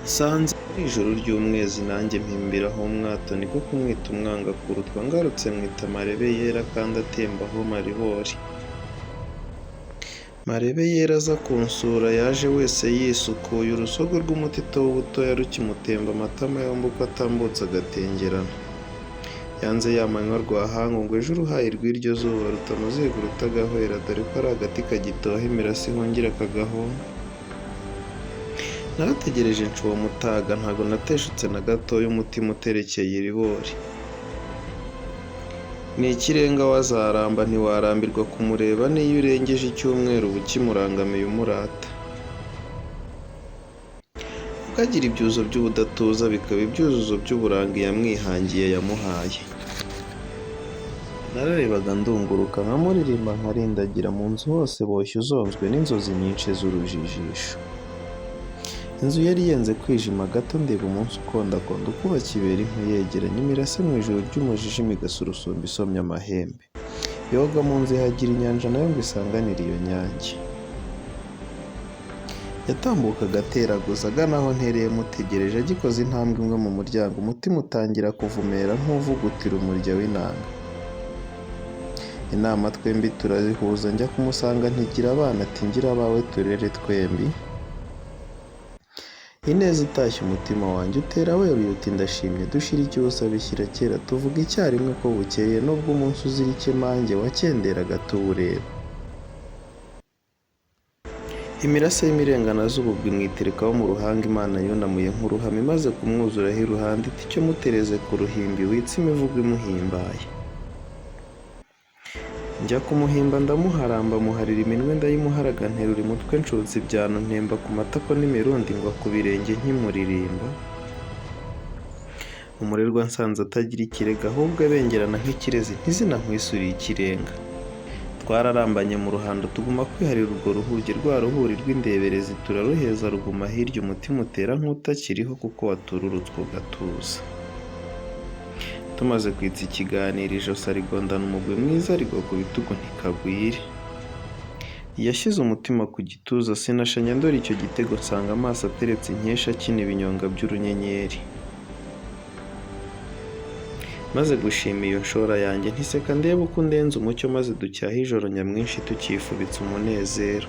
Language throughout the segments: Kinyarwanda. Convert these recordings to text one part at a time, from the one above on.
Nsanze ari ijoro ry'umwezi nanjye mpimbiraho umwato niko kumwita umwanga kurutwa ngarutse mwita marebe yera kandi atembaho maribori. Marebe yera aza kunsura yaje wese yisukuye urusogo rw'umutito w'ubutoya rukimutemba amatama yombi uko atambutse agatengerana. Yanze yamanywa rwahangu ngo ejo uruhayi rw'iryo zuba rutamuziga rutagahwera dore ko ari agati kagitoha imirasi ihungira kagahunga. Narategereje nshuwo mutaga ntago nateshutse na gatoya umutima uterekeye iribori. Ni ikirenga wazaramba ntiwarambirwa kumureba n'iyo urengeje icyumweru uba ukimurangamiye umurata. Ukagira ibyuzo by'ubudatuza bikaba ibyuzuzo by'uburanga yamwihangiye yamuhaye. Nararebaga ndunguruka nkamuririmba nkarindagira mu nzu hose boshye uzonzwe n'inzozi nyinshi z'urujijisho. Inzu yari yenze kwijima gato ndeba umunsi ukondakonda ukuba kibera inkwi yegeranye imirase mu ijoro ry'umujijima igasurusumba isomye amahembe. Yoga mu nzu ihagira inyanja nayo ngo isanganire iyo nyange. Yatambukaga ateraguza agana aho ntereye mutegereje agikoze intambwe imwe mu muryango umutima utangira kuvumera nk'uvugutira umurya w'inanga. Inama twembi turazihuza njya kumusanga ntigira abana ati ngira abawe turere twembi. Ineza itashye umutima wanjye utera weruye uti ndashimye dushira icyusa bishyira kera tuvuga icyarimwe ko bukeye nubwo umunsi uzira ikemange wakenderaga tuwureba. Imirase y'imirengana z'ubugwi mwiterekaho mu ruhanga Imana yunamuye nk'uruhame imaze kumwuzuraho iruhande iti cyo mutereze ku ruhimbi witse imivugo imuhimbaye. Njya kumuhimba ndamuharamba muharira iminwe ndayimuharaga nterura umutwe nshutse ibyano ntemba ku matako n'imirundi ngwa ku birenge nkimuririmba. Umurerwa nsanze atagira ikirega ahubwo abengerana nk'ikirezi ntizina nkwisuriye ikirenga. Twararambanye mu ruhando tuguma kwiharira urwo ruhuge rwa ruhuri rw'indeberezi turaruheza ruguma hirya umutima utera nk'utakiriho kuko watururutswe ugatuza. Tumaze kwitsa ikiganiro ijosi arigondana umugwi mwiza arigwa ku bitugu ntikagwire. Yashyize umutima ku gituza sinashanya ndora icyo gitego nsanga amaso ateretse inkesha akina ibinyonga by'urunyenyeri. Maze gushima iyo nshora yanjye ntiseka ndebe uko undenze umucyo maze ducyaha ijoro nyamwinshi tukifubitse umunezero.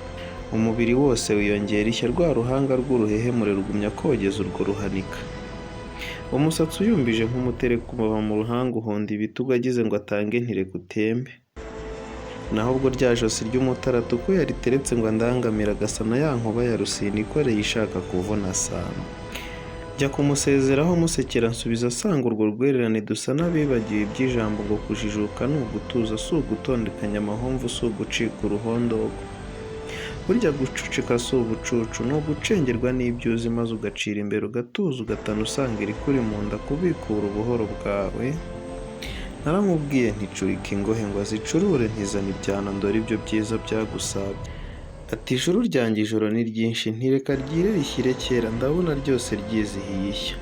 Umubiri wose wiyongera ishya rwa ruhanga rw'uruhehemure rugumya kogeza urwo ruhanika. Umusatsi uyumbije nk'umutereko uba mu ruhanga uhonda ibitugu agize ngo atange ntireka utembe. Naho ubwo rya josi ry'umutaratu uko yariteretse ngo andangamira agasa na ya nkuba ya rusine ikoreye ishaka kuvuna asanga. Njya kumusezeraho musekera nsubiza asanga urwo rwererane dusa n'abibagiwe iby'ijambo ngo kujijuka ni ugutuza si ugutondekanya amahomvu si ugucika uruhondogo. Burya gucucika si ubucucu ni ugucengerwa n'ibyuzi maze ugacira imbere ugatuza ugatana usanga irikuri mu nda kubikura ubuhoro bwawe. Naramubwiye nticurika ingohe ngo azicurure ntizana ibyana ndora ibyo byiza byagusabye. Ati ijuru ryanjye ijoro ni ryinshi ntireka ryire rishyire kera ndabona ryose ryizihiye ishya.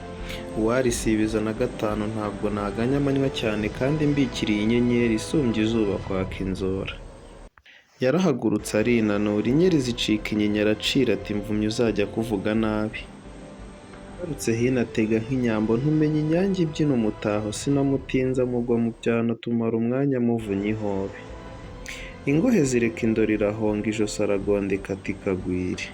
Uwarisibiza na gatanu ntabwo naganya amanywa cyane kandi mbikiriye inyenyeri isumbye izuba kwaka inzora. Yarahagurutse arinanura inyeri zicika inyinya aracira ati mvumye uzajya kuvuga nabi. Garutse hino atega nk'inyambo ntumenye inyange ibyina umutaho sinamutinza mugwa mu byano tumara umwanya muvunye ihobe. Ingohe zireka indoro irahonga ijosi aragondeka ati kagwire.